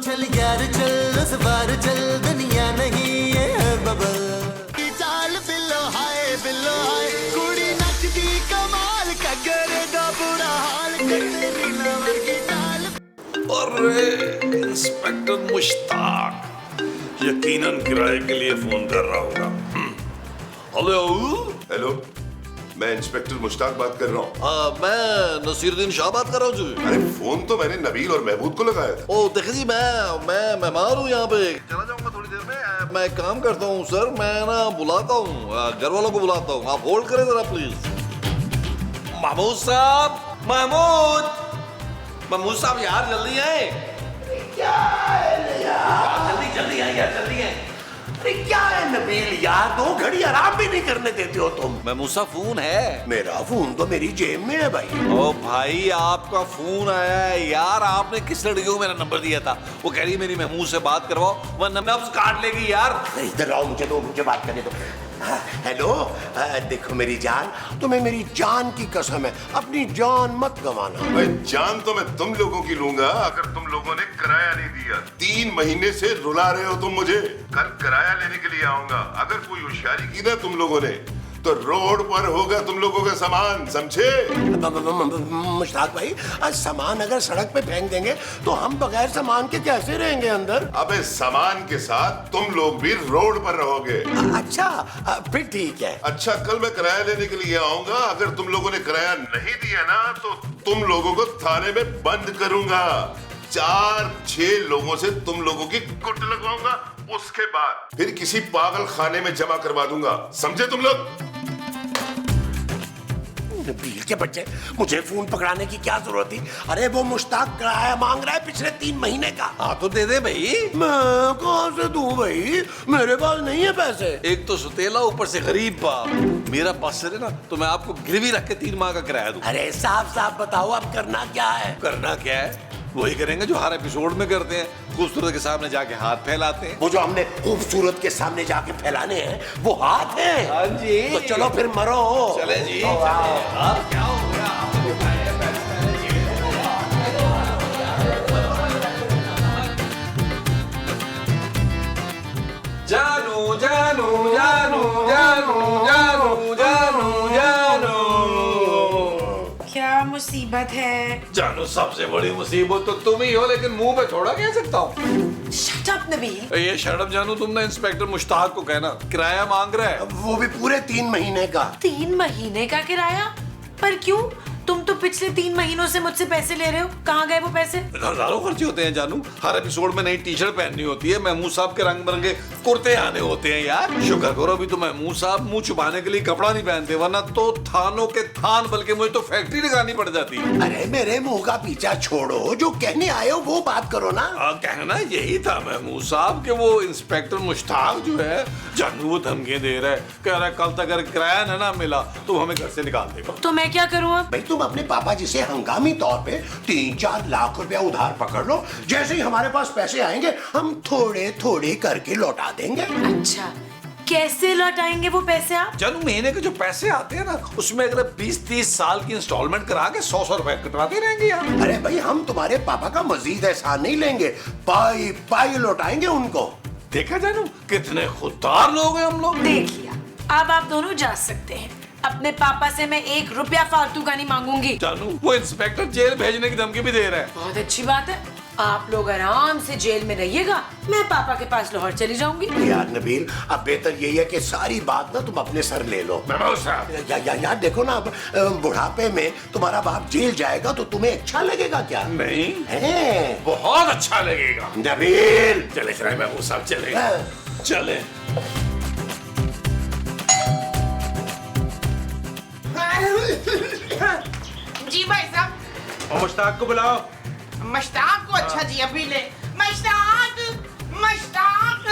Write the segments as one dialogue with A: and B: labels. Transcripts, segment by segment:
A: चल यार चल उस बार चल दुनिया नहीं ये है बबल चाल बिल्लो हाय कुड़ी नचदी कमाल कगरे दा बुरा हाल तेरी नवर की चाल।
B: अरे इंस्पेक्टर मुश्ताक यकीनन किराए के लिए फोन कर रहा होगा। हेलो
C: हेलो, मैं इंस्पेक्टर मुश्ताक बात कर रहा हूँ।
B: मैं नसीरुद्दीन शाह बात कर रहा हूँ जी।
C: अरे फोन तो मैंने नबील और महमूद को लगाया था।
B: ओ देखिए जी, मैं मेहमान हूँ यहाँ पे, चला जाऊंगा थोड़ी देर में। मैं एक काम करता हूँ सर, मैं ना बुलाता हूँ, घर वालों को बुलाता हूँ, आप होल्ड करें जरा प्लीज।
D: महमूद साहब, महमूद साहब यार जल्दी आए।
E: क्या है यार?
D: जल्दी आए यार, जल्दी आए।
E: अरे क्या है नबील यार, 2 घड़ी आराम भी नहीं करने देते हो तुम।
D: महमूद साहब फोन है।
E: मेरा फोन तो मेरी जेब में है भाई।
D: ओ भाई आपका फोन आया है यार, आपने किस लड़की को मेरा नंबर दिया था? वो कह रही मेरी महमूद से बात करवाओ वरना नब्ज काट लेगी यार।
E: इधर आओ, मुझे बात करने दो। हेलो, देखो मेरी जान, तुम्हें मेरी जान की कसम है, अपनी जान मत गंवाना।
C: भाई जान तो मैं तुम लोगों की लूंगा अगर तुम लोगों ने किराया नहीं दिया। 3 महीने से रुला रहे हो तुम मुझे। कल किराया लेने के लिए आऊंगा, अगर कोई होशियारी की ना तुम लोगों ने तो रोड पर होगा तुम लोगों का सामान, समझे?
E: मुश्ताक भाई, सामान अगर सड़क पे फेंक देंगे तो हम बगैर सामान के कैसे रहेंगे अंदर?
C: अबे सामान के साथ तुम लोग भी रोड पर रहोगे।
E: अच्छा, फिर ठीक है।
C: अच्छा, कल मैं किराया लेने के लिए आऊंगा, अगर तुम लोगों ने किराया नहीं दिया ना तो तुम लोगों को थाने में बंद करूंगा। 4-6 लोगों से तुम लोगों की कुट लगवाऊंगा, उसके बाद फिर किसी पागल खाने में जमा करवा दूंगा, समझे तुम लोग?
E: नबील के बच्चे, मुझे फोन पकड़ाने की क्या जरूरत थी? अरे वो मुश्ताक किराया मांग रहा है पिछले 3 महीने का।
D: हाँ तो दे दे भाई।
E: मैं कहाँ से दूं भाई, मेरे पास नहीं है पैसे।
D: एक तो सुतेला, ऊपर से गरीब बाप। मेरा पास है ना तो मैं आपको गिरवी रख के 3 माह का किराया दूं।
E: अरे साफ साफ बताओ अब करना क्या है?
D: करना क्या है? वही करेंगे जो हर एपिसोड में करते हैं, खूबसूरत के सामने जाके हाथ फैलाते हैं।
E: वो जो हमने खूबसूरत के सामने जाके फैलाने हैं वो हाथ हैं।
D: हाँ जी।
E: तो चलो फिर मरो।
D: चले जी, चले। अब क्या हो गया? जानू जानू जानू जानू जानू जानू जानू।
F: क्या मुसीबत है?
D: जानू सबसे बड़ी मुसीबत तो तुम ही हो, लेकिन मुंह पे थोड़ा कह सकता हूँ।
F: Shut up Nabeel.
D: ये शर्म जानू, तुमने इंस्पेक्टर मुश्ताक को कहना किराया मांग रहा है।
E: वो भी पूरे 3 महीने का।
F: 3 महीने का किराया? पर क्यों? तुम तो पिछले 3 महीनों से मुझसे पैसे ले रहे हो, कहाँ गए वो पैसे?
D: हजारों खर्चे होते हैं जानू, हर एपिसोड में नई टी-शर्ट पहननी होती है, महमूद साहब के रंग बिरंगे कुर्ते आने होते हैं यार। शुक्र करो अभी तो महमूद साहब मुंह छुपाने के लिए कपड़ा नहीं पहनते, वरना तो थानों के थान, बल्कि मुझे तो फैक्ट्री लगानी पड़ जाती।
E: अरे मेरे मुंह का पीछा छोड़ो, जो कहने आए हो वो बात करो ना।
D: कहना यही था महमूद साहब कि वो इंस्पेक्टर मुश्ताक जो है जानू वो धमकियां दे रहा है, कह रहा है कल तक अगर किराया ना मिला तो हमें घर से निकाल देगा।
F: तो मैं क्या करूँ अब?
E: भाई तुम अपने पापा जी से हंगामी तौर पे 3-4 लाख रुपया उधार पकड़ लो, जैसे ही हमारे पास पैसे आएंगे हम थोड़े थोड़े करके लौटा देंगे।
F: अच्छा, कैसे लौटाएंगे वो पैसे आप?
D: जानू महीने के जो पैसे आते हैं ना उसमें अगले 20-30 साल की इंस्टॉलमेंट करा के 100 रुपए कटवाते रहेंगे यार।
E: अरे भाई हम तुम्हारे पापा का मजीद एहसान नहीं लेंगे, पाई पाई लौटाएंगे उनको।
D: देखा जानू कितने खुददार लोग हैं हम लोग।
F: देख लिया, अब आप दोनों जा सकते हैं। अपने पापा से मैं 1 रुपया फालतू का नहीं मांगूंगी।
D: जानू वो इंस्पेक्टर जेल भेजने की धमकी भी दे रहा है।
F: बहुत अच्छी बात है, आप लोग आराम से जेल में रहिएगा, मैं पापा के पास लाहौर चली जाऊंगी।
E: यार नबील, अब बेहतर यही है कि सारी बात ना तुम अपने सर ले लो। यार देखो ना, अब बुढ़ापे में तुम्हारा बाप जेल जाएगा तो तुम्हें अच्छा लगेगा क्या?
D: नहीं
E: है,
D: बहुत अच्छा लगेगा।
E: नबील
D: चले चले महमूद साहब चले चले।
G: जी भाई साहब।
H: और मुश्ताक को बुलाओ।
G: मुश्ताक को? अच्छा जी अभी ले। मुश्ताक, मुश्ताक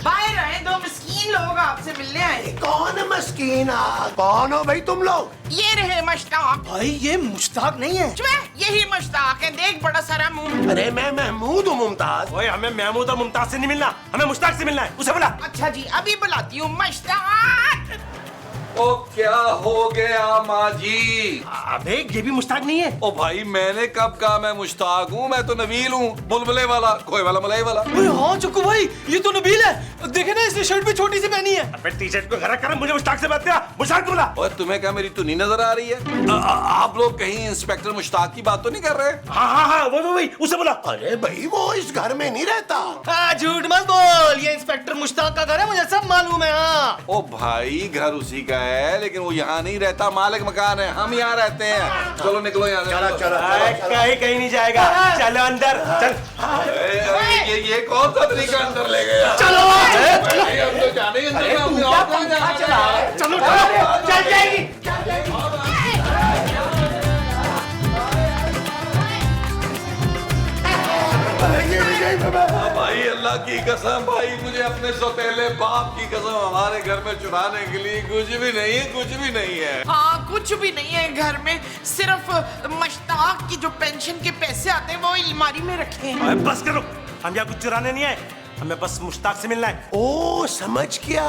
G: बाहर रहे, 2 मिस्कीन लोग आपसे मिलने आए।
E: कौन है मस्कीन? कौन हो भाई तुम लोग?
G: ये रहे मुश्ताक।
H: भाई ये मुश्ताक नहीं है।
G: यही मुश्ताक है, देख बड़ा सारा मुंह।
E: अरे मैं महमूद हूँ मुमताज।
H: ओए हमें महमूद और मुमताज से नहीं मिलना, हमें मुश्ताक से मिलना है, उसे बुला।
G: अच्छा जी अभी बुलाती हूँ। मुश्ताक
D: ओ क्या हो गया माँ जी?
H: अबे ये भी मुश्ताक नहीं है।
D: ओ भाई मैंने कब कहा मैं मुश्ताक हूँ? मैं तो नबील हूँ, बुलबुले वाला, खोए वाला, मलाई वाला।
H: ओए हाँ चक्कू भाई, ये तो नबील है। देखे ना इसने शर्ट भी छोटी सी पहनी है। अबे टी शर्ट को घर कर, मुझे मुश्ताक से बात किया। मुश्ताक बोला।
D: और तुम्हें क्या मेरी तुनी नजर आ रही है? आप लोग कहीं इंस्पेक्टर मुश्ताक की बात तो नहीं कर रहे?
H: हाँ वही उसे बोला।
E: अरे भाई वो इस घर में नहीं रहता।
H: हाँ झूठ मत बोल, ये इंस्पेक्टर मुश्ताक का घर है, मुझे सब मालूम है। हाँ
D: ओ भाई घर उसी का है, लेकिन वो यहाँ नहीं रहता, मालिक मकान है, हम यहाँ रहते हैं। चलो निकलो यहाँ से।
H: कहीं नहीं जाएगा, चलो अंदर चल।
D: ये कौन सा तरीका अंदर ले गया?
H: चलो
D: हम तो जाने ही अंदर में, हमने और कहाँ जाना है?
H: चलो चल जाएगी।
D: भाई अल्लाह की कसम, भाई मुझे अपने सौतेले बाप की कसम, हमारे घर में चुराने के लिए कुछ भी नहीं है, कुछ भी नहीं है।
G: हाँ कुछ भी नहीं है घर में, सिर्फ मुश्ताक की जो पेंशन के पैसे आते हैं वो अलमारी में रखे हैं।
H: बस करो, हम यहाँ कुछ चुराने नहीं आए, हमें बस मुश्ताक से मिलना है।
E: ओ समझ गया,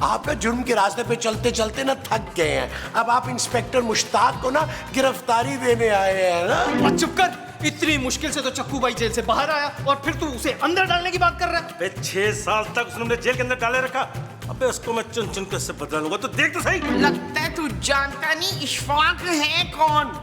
E: आप ना जुर्म के रास्ते पे चलते चलते ना थक गए हैं। अब आप इंस्पेक्टर मुश्ताक को ना गिरफ्तारी देने आए हैं ना।
H: और चुप कर, इतनी मुश्किल से तो चक्कू भाई जेल से बाहर आया और फिर तू उसे अंदर डालने की बात कर रहा है। 6 साल तक उसने मुझे जेल के अंदर डाले रखा, अबे उसको मैं चुन चुन के बदलूंगा, तो देख तो सही।
G: लगता है तू जानता नहीं इशफाक है कौन।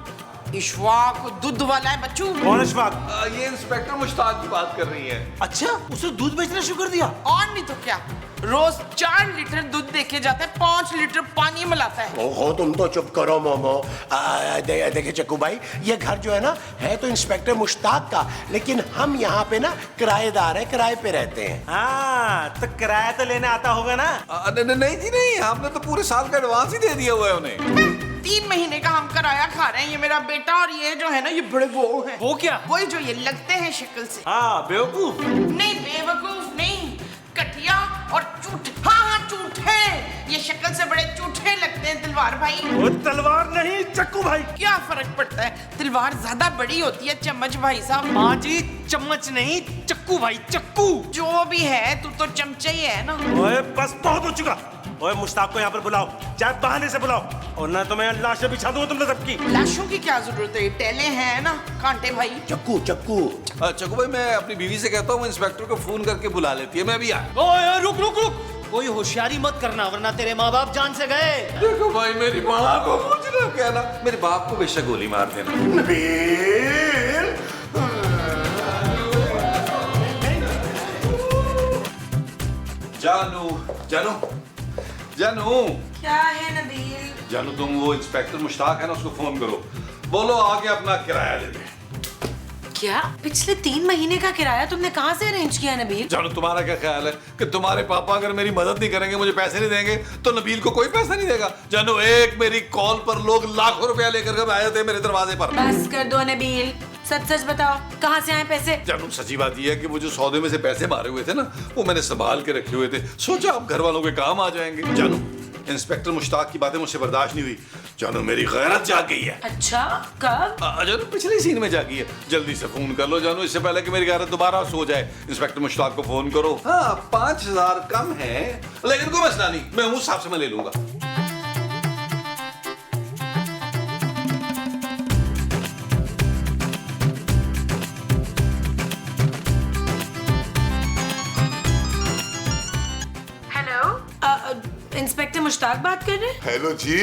G: इशफाक दूध वाला है बच्चू।
H: कौन इशफाक?
D: ये इंस्पेक्टर मुश्ताक की बात कर रही है।
H: अच्छा, उसे दूध बेचना शुरू कर दिया।
G: और नहीं तो क्या, रोज 4 लीटर दूध देके जाता है, 5 लीटर पानी मिलाता है।
E: ओहो तुम तो चुप करो मोमो। देखिए चक्कू भाई, ये घर जो है ना है तो इंस्पेक्टर मुश्ताक का, लेकिन हम यहाँ पे ना किराएदार हैं, किराए पे रहते हैं।
H: हाँ तो किराया तो लेने आता होगा ना।
D: नहीं जी नहीं, हमने तो पूरे साल का एडवांस ही दे दिया हुआ है उन्हें।
G: 3 महीने का हम किराया खा रहे हैं, ये मेरा बेटा और ये जो है ना ये बड़े वो हैं।
H: वो क्या?
G: वही जो ये लगते हैं शक्ल से।
H: हाँ बेवकूफ।
G: नहीं बेवकूफ नहीं, कटिया और झूठ। हाँ झूठे, ये शक्ल से बड़े झूठे लगते हैं तलवार भाई।
H: वो तलवार नहीं चक्कू भाई।
G: क्या फर्क पड़ता है, तलवार ज्यादा बड़ी होती है चम्मच भाई साहब।
H: माँ जी चम्मच नहीं, चक्कू भाई, चक्कू।
G: जो भी है तू तो चमचा ही है ना।
H: ओए बस बहुत हो चुका। ओए मुश्ताक को यहाँ पर बुलाओ, चाहे बहाने से बुलाओ, और ना तो मैं लाशें बिछा दूंगा तुमने सबकी।
G: लाशों की क्या जरूरत है, टेले हैं ना कांटे भाई।
E: चक्कू चक्कू
D: चक्कू भाई मैं अपनी बीवी से कहता हूँ इंस्पेक्टर को फोन करके बुला लेती है, मैं अभी आया।
H: ओए रुक रुक रुक, कोई होशियारी मत करना वरना तेरे माँ बाप जान से गए।
D: देखो भाई मेरी माँ को कुछ ना कहना, मेरे बाप को बेशक गोली मार देना।
E: नबील
D: जानू जानू जानू
F: क्या है नबील?
D: जानू तुम वो इंस्पेक्टर मुश्ताक है ना, उसको फोन करो, बोलो आके अपना किराया ले ले।
F: क्या पिछले 3 महीने का किराया तुमने कहाँ से अरेंज किया नबील?
D: जानू तुम्हारा क्या ख्याल है कि तुम्हारे पापा अगर मेरी मदद नहीं करेंगे, मुझे पैसे नहीं देंगे, तो नबील को कोई पैसा नहीं देगा। जानू एक मेरी कॉल पर लोग लाखों रुपया लेकर के आए थे मेरे दरवाजे पर।
F: बस कर दो नबील, सच सच बताओ कहाँ से आए पैसे?
D: जानू सच्ची बात यह है कि वो जो सौदे में से पैसे मारे हुए थे ना, वो मैंने संभाल के रखे हुए थे, सोचा आप घर वालों के काम आ जाएंगे। जानू इंस्पेक्टर मुश्ताक की बातें मुझसे बर्दाश्त नहीं हुई, जानू मेरी गैरत जाग गई है।
F: अच्छा कब?
D: जानू पिछले सीन में जागी है, जल्दी से फोन कर लो जानू, इससे पहले कि मेरी गैरत दोबारा सो जाए। इंस्पेक्टर मुश्ताक को फोन करो। हाँ 5000 कम है, लेकिन कोई मसला नहीं, मैं उस हिसाब से मैं ले लूंगा।
F: इंस्पेक्टर मुश्ताक बात कर रहे हैं?
C: हेलो जी,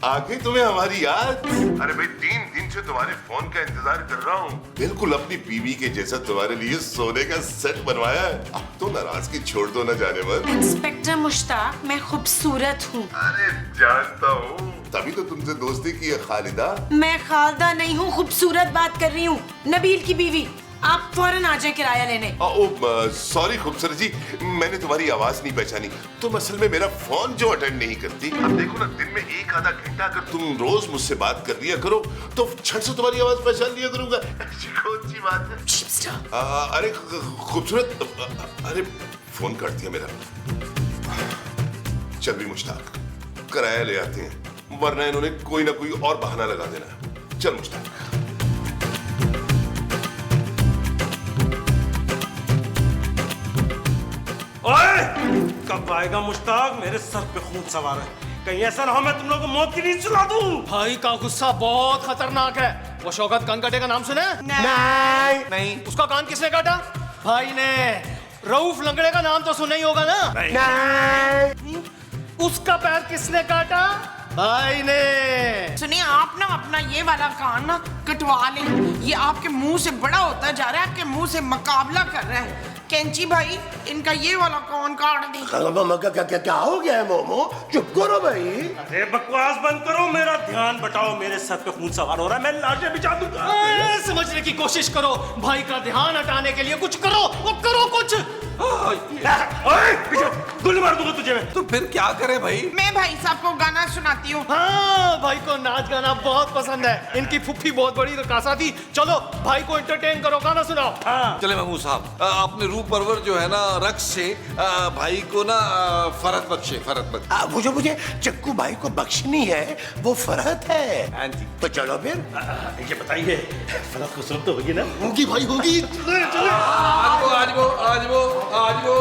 C: आ गई तुम्हें हमारी याद? अरे भाई 3 दिन से तुम्हारे फोन का इंतजार कर रहा हूँ। बिल्कुल अपनी बीवी के जैसा तुम्हारे लिए सोने का सेट बनवाया है। अब तो नाराजगी छोड़ दो न जाने मन।
F: इंस्पेक्टर मुश्ताक मैं खूबसूरत हूँ।
C: अरे जानता हूँ, तभी तो तुमसे दोस्ती की है खालिदा।
F: मैं खालिदा नहीं हूँ, खूबसूरत बात कर रही हूँ, नबील की बीवी। आप फौरन आ जाए किराया लेने।
C: सॉरी खूबसूरत जी, मैंने तुम्हारी आवाज नहीं पहचानी। तुम असल में मेरा फोन जो अटेंड नहीं करती। अब देखो ना, दिन में 1-आधा घंटा अगर तुम रोज मुझसे बात कर लिया करो तो झट से तुम्हारी आवाज पहचान लिया करूंगा। ऐसी कौन सी बात है? अरे खूबसूरत, अरे फोन काट दिया मेरा। चल भी मुश्ताक, किराया ले आते हैं, वरना इन्होंने कोई ना कोई और बहाना लगा देना। चल मुश्ताक।
H: ओए! कब आएगा मुश्ताक? मेरे सर पे खून सवार है, कहीं ऐसा ना हो मैं तुम लोगों को मौत की नींद सुला दूं।
I: भाई का गुस्सा बहुत खतरनाक है। वो शौकत कनकटे का नाम सुने?
E: नहीं
D: नहीं
I: उसका कान किसने काटा? भाई ने। रऊफ लंगड़े का नाम तो सुना ही होगा ना?
E: नहीं
I: उसका पैर किसने काटा? भाई ने।
G: सुनिए आप ना अपना ये वाला कान ना कटवा लें। ये आपके मुंह से बड़ा होता जा रहा है, आपके मुंह से मुकाबला कर रहा है। कैंची भाई इनका ये वाला कान काट दी।
E: क्या हो गया है मोमो? चुप करो भाई।
H: अरे बकवास बंद करो, मेरा ध्यान बटाओ। मेरे सर पे खून सवार हो रहा है, मैं लाशें बिछा दूंगा।
I: समझने की कोशिश करो। भाई का ध्यान हटाने के लिए कुछ करो। वो करो कुछ।
H: गोली मार दूंगा तुझे मैं।
D: तो फिर क्या करे भाई?
G: मैं भाई साहब को गाना सुनाती हूँ।
I: हाँ भाई को नाच गाना बहुत पसंद है। इनकी फुफ्फी बहुत बड़ी रकासा थी। चलो भाई को एंटरटेन करो, गाना सुनाओ।
H: हाँ
D: चले महमूद साहब, अपने रूप परवर जो है ना रक्स से भाई को ना फरहत बख्शे, फरहत बख्शे।
E: वो जो मुझे चक्कू भाई को बख्शनी है वो फरहत है।
D: हाँ जी।
E: तो चलो फिर।
H: ये बताइए फलक खूबसूरत तो होगी ना?
E: होगी भाई होगी।
D: आज वो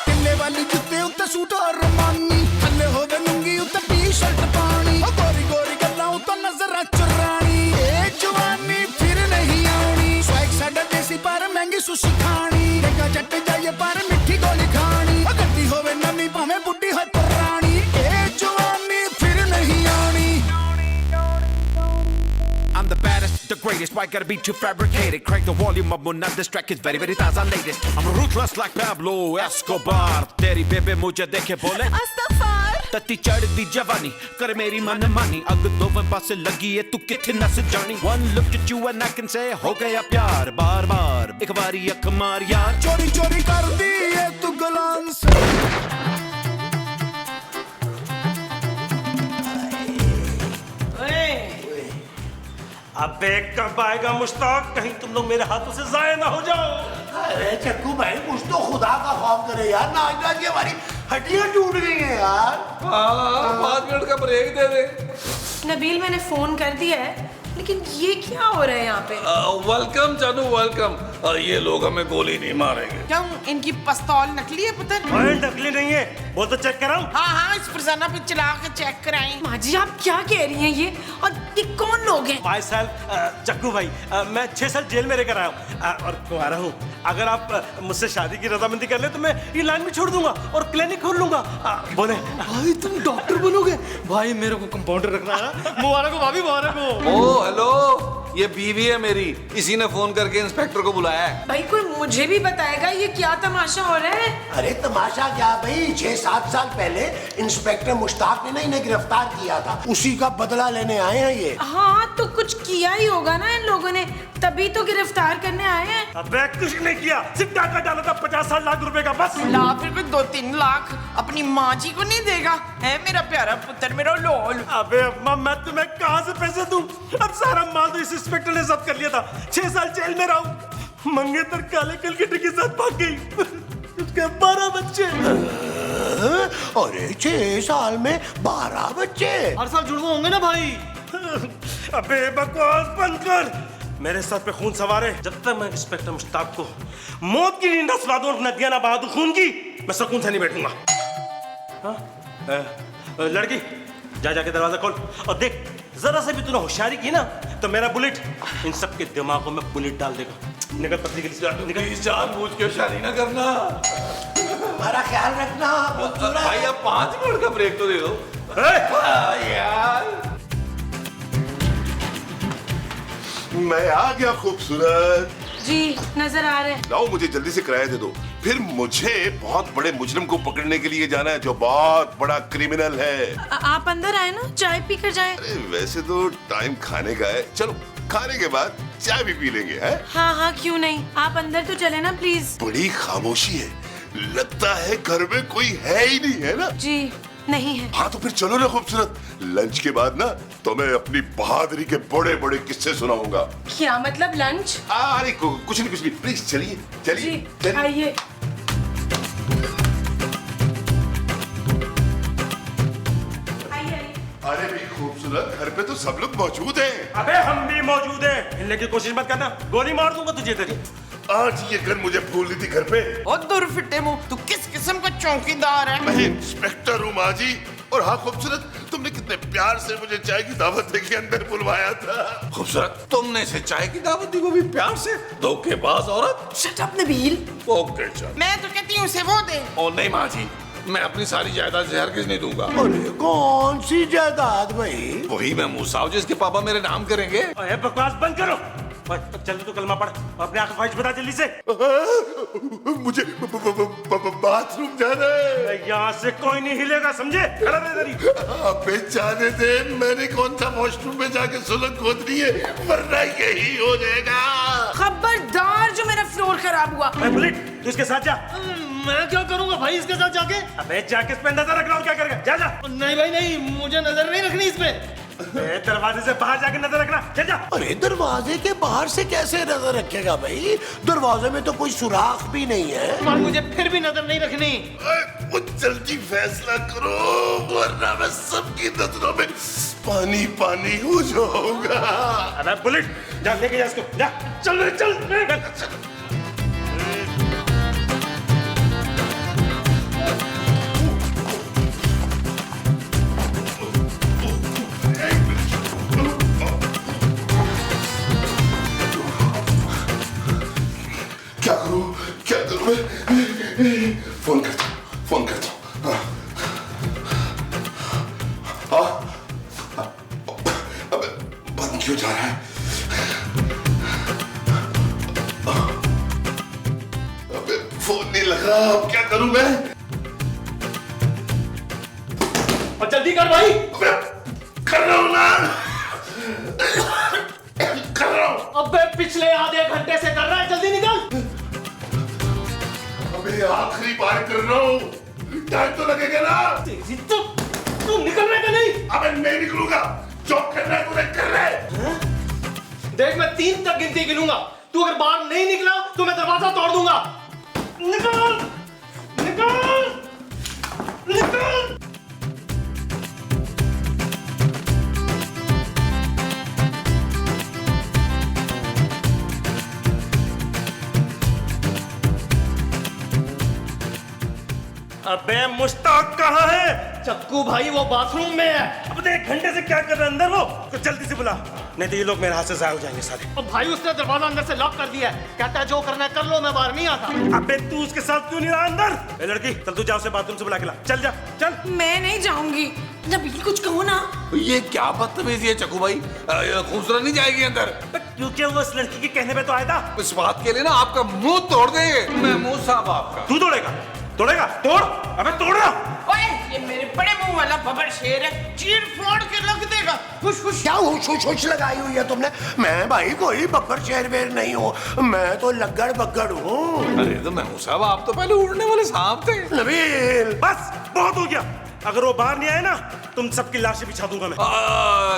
A: किले वाली जुत्ते उत्ते सूट और रमानी थल्ले होवे लुंगी उत्ते टी-शर्ट पानी गोरी गोरी गल्लां उत्ते नजरां चुरानी ए जवानी फिर नहीं आउनी स्वैग साडा देसी पर महंगी सुशी खानी डेगा जट जाइए पर मिठी गोली खानी गड्डी होवे नवी भाਵੇਂ बुड्ढी हो पुरानी ए जवानी फिर नहीं आउनी।
J: I'm the baddest, the greatest. Why gotta be too fabricated? Crank the volume up, not distract. It's very, very taza latest. I'm ruthless like Pablo Escobar. तेरी बेबे मुझे देखे बोले अस्तफार। तत्ती चढ़ दी जवानी कर मेरी मन मानी। अग दो पास लगी है तू किथे नस जानी। One look at you and I can say हो गया प्यार। बार बार एक बारी अख मार यार।
A: चोरी चोरी कर दी है तू गुलाम से।
H: अबे कब आएगा मुश्ताक? कहीं तुम लोग मेरे हाथों से जाया ना हो जाओ।
E: अरे चक्कू भाई कुछ तो खुदा का खौफ करे यार। नाच नाच के हमारी हड्डियां टूट गई हैं यार।
D: 5 मिनट का ब्रेक दे दे।
F: नबील मैंने फोन कर दिया है, लेकिन ये क्या हो रहा है यहाँ पे?
D: वेलकम जानू वेलकम। ये लोग हमें गोली नहीं मारेंगे।
G: क्यों इनकी पिस्तौल नकली है पुत्र?
H: अरे नकली नहीं है, बोल तो चेक कराऊं।
G: हाँ हाँ इस फरजाना पे चला के चेक कराएं।
F: माँ जी आप क्या कह रही हैं ये? और ये कौन लोग हैं?
H: 5 साल चक्कू भाई, मैं 6 साल जेल में रहकर आया हूँ और कुंवारा हूँ। अगर आप मुझसे शादी की रजामंदी कर ले तो मैं ये लाइन भी छोड़ दूंगा और क्लिनिक खोल लूंगा। बोले
I: भाई तुम डॉक्टर बनोगे? भाई मेरे को कंपाउंडर रखना है। मुबारक हो भाभी, मुबारक हो।
D: ओ हेलो, ये बीवी है मेरी। इसी ने फोन करके इंस्पेक्टर को बुलाया है।
F: भाई कोई मुझे भी बताएगा ये क्या तमाशा हो रहा है?
E: अरे तमाशा क्या भाई, 6-7 साल पहले इंस्पेक्टर मुश्ताक ने ना इन्हें गिरफ्तार किया था, उसी का बदला लेने आए हैं ये।
F: हाँ तो कुछ किया ही होगा ना इन लोगों ने, तभी तो गिरफ्तार करने आए हैं।
H: अबे कुछ नहीं किया, सिर्फ डाका डाला था 50-60 लाख रुपए का बस।
G: ला फिर कोई 2-3 लाख अपनी माँ जी को नहीं देगा? है मेरा प्यारा पुत्र, मेरा लोल।
H: अबे अम्मा मैं तुम्हें कहाँ से पैसे दूं? अब सारा माल तो इस इंस्पेक्टर ने जब्त कर लिया था। 6 साल जेल में रहा। मंगेतर काले कलकत्ते के साथ भाग गई। उसके 12 बच्चे।
E: अरे 6 साल में 12 बच्चे?
I: हर साल जुड़वा होंगे ना भाई?
H: अबे बकवास बंद कर। मेरे सर पे खून सवार है। जब तक मैं इंस्पेक्टर मुश्ताक को मौत की नींद सुला दूं, नदियां ना बहा दूं खून की, मैं सुकून से नहीं बैठूंगा। हाँ? लड़की जा जाके दरवाजा खोल और देख, जरा से भी तूने होशियारी की ना तो मेरा बुलेट इन सब के दिमागों में बुलेट डाल देगा। निकल पत्नी के लिए निकल।
D: जानबूझ के शादी ना करना।
E: हमारा ख्याल रखना।
D: भाई अब 5 मिनट का ब्रेक तो दे दो। यार
C: मैं आ गया खूबसूरत।
F: जी नजर आ रहे हैं।
C: लाओ मुझे जल्दी से किराया दे दो। फिर मुझे बहुत बड़े मुजरिम को पकड़ने के लिए जाना है जो बहुत बड़ा क्रिमिनल है।
F: आप अंदर आए ना, चाय पी कर जाए।
C: अरे वैसे तो टाइम खाने का है, चलो खाने के बाद चाय भी पी लेंगे। हैं?
F: हाँ हाँ क्यों नहीं, आप अंदर तो चले ना प्लीज।
C: बड़ी खामोशी है, लगता है घर में कोई है ही नहीं, है ना?
F: जी नहीं है।
C: हाँ तो फिर चलो ना खूबसूरत, लंच के बाद ना तो मैं अपनी बहादुरी के बड़े बड़े किस्से सुनाऊंगा।
F: क्या मतलब लंच?
C: अरे कुछ नहीं, प्लीज चलिए चलिए
F: जी आइए।
C: अरे भी खूबसूरत, घर पे तो सब लोग मौजूद हैं।
H: अबे हम भी मौजूद हैं। हिलने की कोशिश मत करना, गोली मार दूंगा तुझे तेरी।
C: आज ये गन मुझे भूल थी घर पे।
G: ओ दूर फिटे मुंह, तू किस किस्म का चौकीदार है?
C: मैं इंस्पेक्टर हूँ माँ जी। और हाँ खूबसूरत, तुमने कितने प्यार से मुझे चाय की दावत देके अंदर बुलवाया था।
D: खूबसूरत, तुमने इसे चाय की दावत दी, वो भी प्यार से? धोखेबाज औरत।
F: Shut up Nabeel.
D: ओके चल।
G: मैं तो कहती हूँ उसे वो दे।
D: ओ नहीं माँ जी, मैं अपनी सारी जायदाद से हरगिज नहीं दूंगा।
E: अरे कौन सी जायदाद भाई?
D: वही मैं मूसा हूँ जिसके पापा मेरे नाम करेंगे।
H: अरे बकवास बंद करो। जल्दी तो कलमा पढ़ और अपने आंखों ख्वाहिश बता जल्दी से।
C: मुझे बाथरूम जाना है।
H: यहाँ से कोई नहीं हिलेगा, समझे? खड़ा रह इधर ही।
C: अबे जाने दे, मैंने कौन सा वॉशरूम में जाके सुलग खोदनी है, वरना यही हो जाएगा।
F: खबरदार जो मेरा फ्लोर खराब हुआ।
H: बुलेट, तू इसके साथ जा।
I: मैं क्या करूंगा भाई इसके साथ जाके?
H: अबे जाके इस पे नजर रखना, और क्या करेगा? जा जा।
I: नहीं भाई नहीं, मुझे नजर नहीं रखनी इस पे।
H: दरवाजे से बाहर जाके नजर रखना, चल जा।
E: अरे दरवाजे के बाहर से कैसे नजर रखेगा भाई? दरवाजे में तो कोई सुराख भी नहीं है।
I: पर मुझे फिर भी नजर नहीं रखनी।
C: वो जल्दी फैसला करो, वरना मैं सबकी नजरों में पानी पानी हो जाऊंगा।
H: अबे बुलेट, जा लेके जा इसको, जा। चल रे, चल रे।
C: क्या करूं मैं? फोन करता हूं। हाँ, अबे बंद क्यों जा रहा है? अबे फोन नहीं लगा, अब क्या करूं मैं?
I: और जल्दी कर भाई।
C: अबे कर रहा हूं ना, कर रहा हूं।
I: अबे पिछले आधे घंटे से कर रहा है, जल्दी निकल।
C: अबे आखिरी बार कर रहा हूं, टाइम तो लगेगा ना।
I: तू निकल रहा है नहीं?
C: अबे नहीं निकलूंगा, जो करना है तूने कर रहा है।
I: देख मैं 3 तक गिनती गिनूंगा, तू अगर बाहर नहीं निकला तो मैं दरवाजा तोड़ दूंगा। निकल निकल निकल।
H: अबे मुश्ताक कहाँ है?
I: चक्कू भाई वो बाथरूम में है।
H: अब देख घंटे से क्या कर रहा है अंदर वो, तो जल्दी से बुला, नहीं तो ये लोग मेरे हाथ से जाया हो जाएंगे सारे।
I: और भाई उसने दरवाजा अंदर से लॉक कर दिया है, कहता है जो करना है कर लो, मैं बाहर नहीं आता।
H: अबे तू उसके साथ क्यों नहीं रहा अंदर? ए लड़की, चल तू जा उसे बाथरूम से बुला के ला, चल जा चल।
F: मैं नहीं जाऊंगी। नबील कुछ कहो ना।
D: ये क्या बदतमीजी है चक्कू भाई? खूबसूरत नहीं जाएगी अंदर?
H: क्योंकि वो उस लड़की के कहने पे तो आया था।
D: इस बात के लिए ना आपका मुंह तोड़ देंगे। मैं मुंह साहब आपका।
H: तू तोड़ेगा? तोड़ेगा? तोड़, अबे तोड़ रहा।
G: ओए, ये मेरे बड़े मुंह वाला बबर शेर है, चीर फोड़ के रख देगा। हुश हुश।
E: क्या हुश लगाई हुई है तुमने? मैं भाई कोई बब्बर शेरवेर नहीं हूँ, मैं तो लग्गड़ बग्गड़ हूँ।
D: अरे तो मैं साहब, आप तो पहले उड़ने वाले सांप थे।
E: नबील
H: बस बहुत हो गया, अगर वो बाहर नहीं आए ना तुम सबकी लाशें बिछा दूंगा मैं।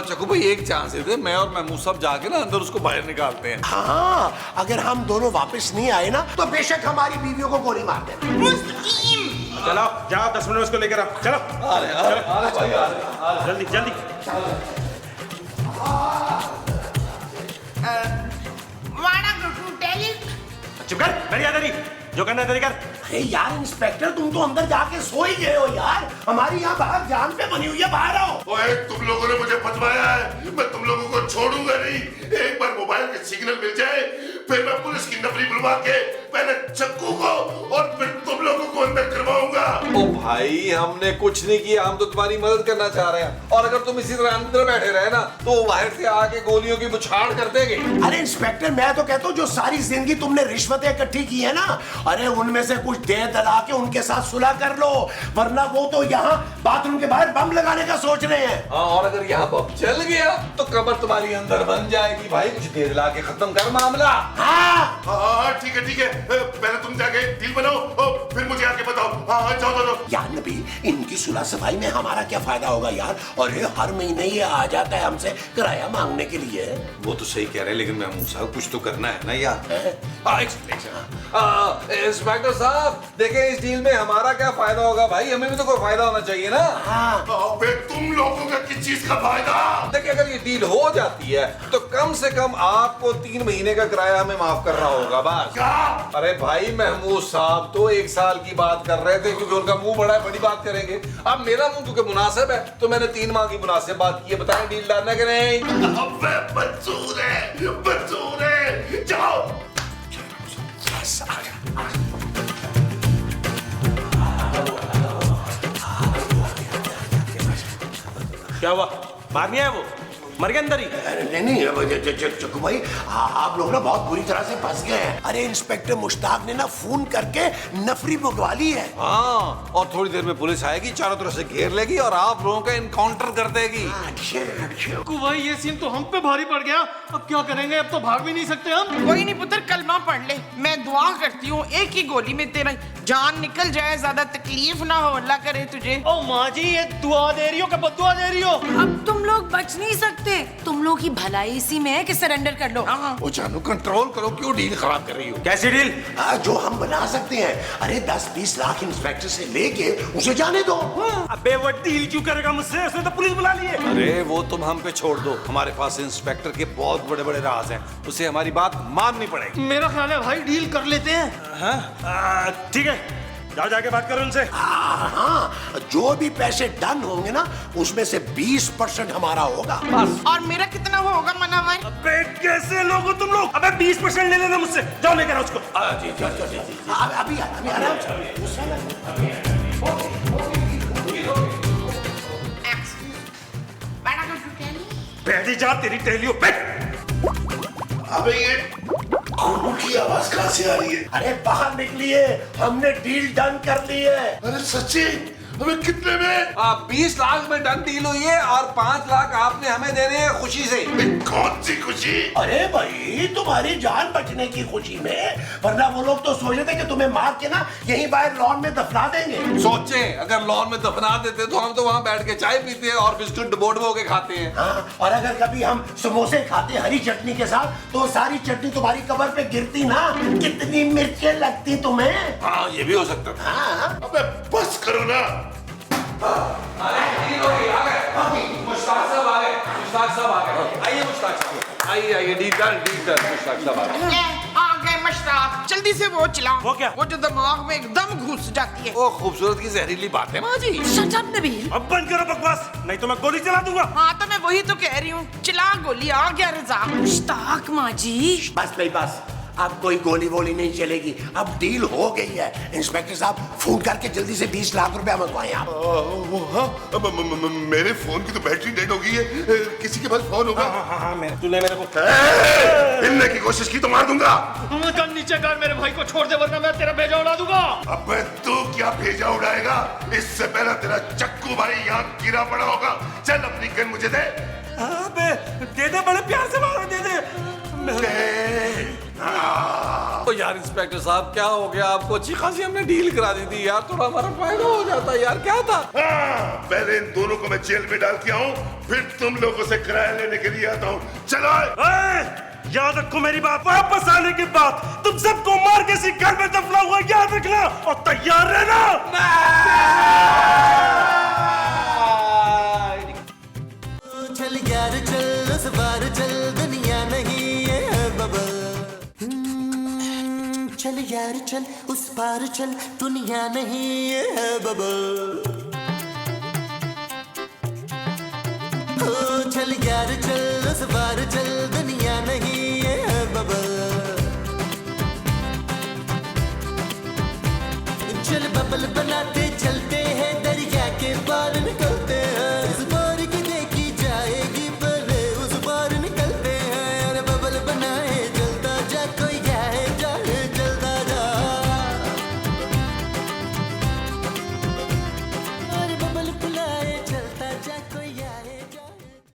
D: चक्कू भाई एक चांस दे, मैं और महमूद साहब जाके ना अंदर उसको बाहर निकालते हैं।
E: हाँ, अगर हम दोनों वापस नहीं आए ना तो बेशक हमारी बीवियों को गोली मार देना।
G: मुस्तकीम।
H: चलो जाओ, 10 मिनट में उसको लेकर आओ, चलो। जल्दी जल्दी।
G: वाड़ा गुटू टेली।
H: चुप कर, मेरी याद नहीं, जो करना है तेरी कर।
E: अरे यार इंस्पेक्टर, तुम तो अंदर जाके सो ही गए हो यार। हमारी यहाँ बाहर जान पे बनी हुई है, बाहर आओ।
C: ओए, तुम लोगों ने मुझे बचवाया है, मैं तुम लोगों को छोड़ूंगा नहीं। एक बार मोबाइल के सिग्नल मिल जाए, फिर मैं पुलिस की नफरी बुलवा के पहले चक्कू को और फिर तुम लोगों को अंदर करवाऊंगा।
D: ओ भाई, हमने कुछ नहीं किया, हम तो तुम्हारी मदद करना चाह रहे हैं। और अगर तुम इसी तरह अंदर बैठे रहे ना तो बाहर से आके गोलियों की बुछाड़ कर देंगे।
E: अरे इंस्पेक्टर, मैं तो कहता हूँ जो सारी जिंदगी तुमने रिश्वतें इकट्ठी की है ना, अरे उनमें से कुछ दे दला के उनके साथ सुलह कर लो, वरना वो तो यहाँ बाथरूम के बाहर बम लगाने का सोच रहे हैं।
D: हाँ, और अगर यहाँ बम चल गया तो कब्र तुम्हारी अंदर बन जाएगी। भाई कुछ दे दला के खत्म कर मामला।
C: हाँ ठीक है, पहले तुम जाके डील बनाओ और फिर मुझे आके बताओ। हाँ जाओ।
E: यार नबी, इनकी सुलह सफाई में हमारा क्या फायदा होगा यार? और ये हर महीने ये आ जाता है हमसे किराया मांगने के लिए।
D: वो तो सही कह रहे हैं, लेकिन महमूद साहब कुछ तो करना है ना यार। इंस्पेक्टर साहब, देखें इस डील में हमारा क्या फायदा होगा? भाई हमें भी तो कोई फायदा होना चाहिए ना।
C: अबे तुम लोगों का किस इस चीज का फायदा?
D: देखिए अगर ये डील हो जाती है तो कम से कम आपको 3 महीने का किराया हमें माफ करना होगा बस।
C: क्या?
D: अरे भाई महमूद साहब तो 1 साल की बात कर रहे थे क्योंकि उनका मुंह बड़ा है, बड़ी बात करेंगे। अब मेरा मुंह क्योंकि मुनासिब है तो मैंने 3 माह की मुनासिब बात की है। बताएं डील डालना कि नहीं?
C: अबे मंजूर है, जाओ।
H: क्या हुआ? भाग नहीं आया वो? मर गया अंदर ही?
E: नहीं चक्कू भाई, आप लोग ना बहुत बुरी तरह से फंस गए हैं। अरे इंस्पेक्टर मुश्ताक ने ना फोन करके नफरी मंगवा ली है।
D: हाँ, और थोड़ी देर में पुलिस आएगी, चारों तरफ से घेर लेगी और आप लोगों का इनकाउंटर कर देगी।
I: चक्कू भाई ये सीन तो हम पे भारी पड़ गया। अब क्या करेंगे? अब तो भाग भी नहीं सकते हम।
G: कोई नहीं पुत्र, कलमा पढ़ ले। मैं दुआ करती हूँ एक ही गोली में तेरा जान निकल जाए, ज्यादा तकलीफ ना हो, अल्लाह करे तुझे।
I: ओ माँ जी, ये दुआ दे रही हो कि बद्दुआ दे रही हो?
F: अब तुम लोग बच नहीं सकते। तुम लोग की भलाई इसी में है कि सरेंडर कर लो।
D: ओ जानू कंट्रोल करो, क्यों डील खराब कर रही हो?
H: कैसी डील?
E: जो हम बना सकते हैं। अरे 10-20 लाख इंस्पेक्टर से लेके उसे जाने दो।
H: अबे वो डील क्यों करेगा मुझसे? उसने तो पुलिस बुला ली है।
D: अरे वो तुम हम पे छोड़ दो, हमारे पास इंस्पेक्टर के बहुत बड़े बड़े राज हैं, उसे हमारी बात माननी पड़ेगी।
I: मेरा ख्याल है भाई डील कर लेते हैं।
H: हाँ ठीक है, जाओ जाके बात करो उनसे।
E: हाँ, जो भी पैसे डन होंगे ना उसमें से 20% हमारा होगा।
G: और मेरा कितना होगा मुनव्वर?
H: अबे कैसे लोग हो तुम लोग? अबे 20% ले लेना मुझसे। जाओ लेकर आओ उसको।
E: अभी आराम से।
H: बैठी जा, तेरी टहलियों बैठ।
C: अबे ये खून की आवाज कहाँ से आ रही है?
E: अरे बाहर निकलिए, हमने डील डन कर ली है।
C: अरे सच्ची? हमें कितने में?
D: 20 लाख में डन डील हुई है और 5 लाख आपने हमें देने हैं खुशी से।
C: कौन सी खुशी?
E: अरे भाई तुम्हारी जान बचने की खुशी में, वरना वो लोग तो सोच रहे थे कि तुम्हें मार के ना यहीं बाहर लॉन में दफना देंगे।
D: सोचें अगर लॉन में दफना देते तो हम तो वहाँ बैठ के चाय पीते हैं और बिस्कुट डबो के खाते हैं।
E: हाँ, और अगर कभी हम समोसे खाते हरी चटनी के साथ तो सारी चटनी तुम्हारी कबर पे गिरती ना। कितनी मिर्चें लगती तुम्हें।
D: हाँ ये भी हो सकता था।
E: हाँ।
C: अबे बस करो ना।
D: मुश्ताक साहब आ गए। मुश्ताक साहब आ गए। आइए मुश्ताक साहब, आइए डील डन मुश्ताक साहब आ गए।
G: आ गए मुश्ताक, जल्दी से वो चला।
H: वो क्या?
G: वो जो दिमाग में एकदम घुस जाती है।
D: ओ खूबसूरत की जहरीली बात है माँ जी।
F: Shut up Nabeel.
H: अब बंद करो बकवास, नहीं तो मैं गोली चला दूंगा।
G: हाँ तो मैं वही तो कह रही हूँ, चला गोली। आ गया रजा।
F: मुश्ताक माँ जी।
E: बस भाई बस, अब कोई गोली वोली नहीं चलेगी। अब डील हो गई है। इंस्पेक्टर साहब फोन करके जल्दी से 20 लाख रुपया मंगवाएं आप।
C: मेरे फोन की तो बैटरी डेड हो गई है। किसी के पास फोन होगा?
H: हाँ तूने मेरे को
C: हिलने की कोशिश की तो मार दूंगा।
I: कल नीचे कर, मेरे भाई को छोड़ दे वरना मैं तेरा भेजा उड़ा दूंगा।
C: अबे तू क्या भेजा उड़ाएगा? इससे पहले तेरा चक्कू भाई यहाँ गिरा पड़ा होगा। चल अपनी गन मुझे दे।
H: अबे दे दे, बड़े प्यार से मारो, दे दे।
D: तो यार इंस्पेक्टर साहब क्या हो गया आपको? अच्छी खासी हमने डील करा दी थी यार, थोड़ा हमारा फायदा हो जाता यार। क्या था?
C: पहले इन दोनों को मैं जेल में डाल के आऊं, फिर तुम लोगों से किराया लेने के लिए आता हूं। चलो
H: याद रखो मेरी बात, वापस आने की बात। तुम सबको मार के इसी घर में दफना हुआ याद रखना और तैयार रहना।
A: चल यार चल, उस बार चल, दुनिया नहीं है बबल। चल यार चल, उस पार चल, दुनिया नहीं है बबल। चल यार चल, उस पार चल,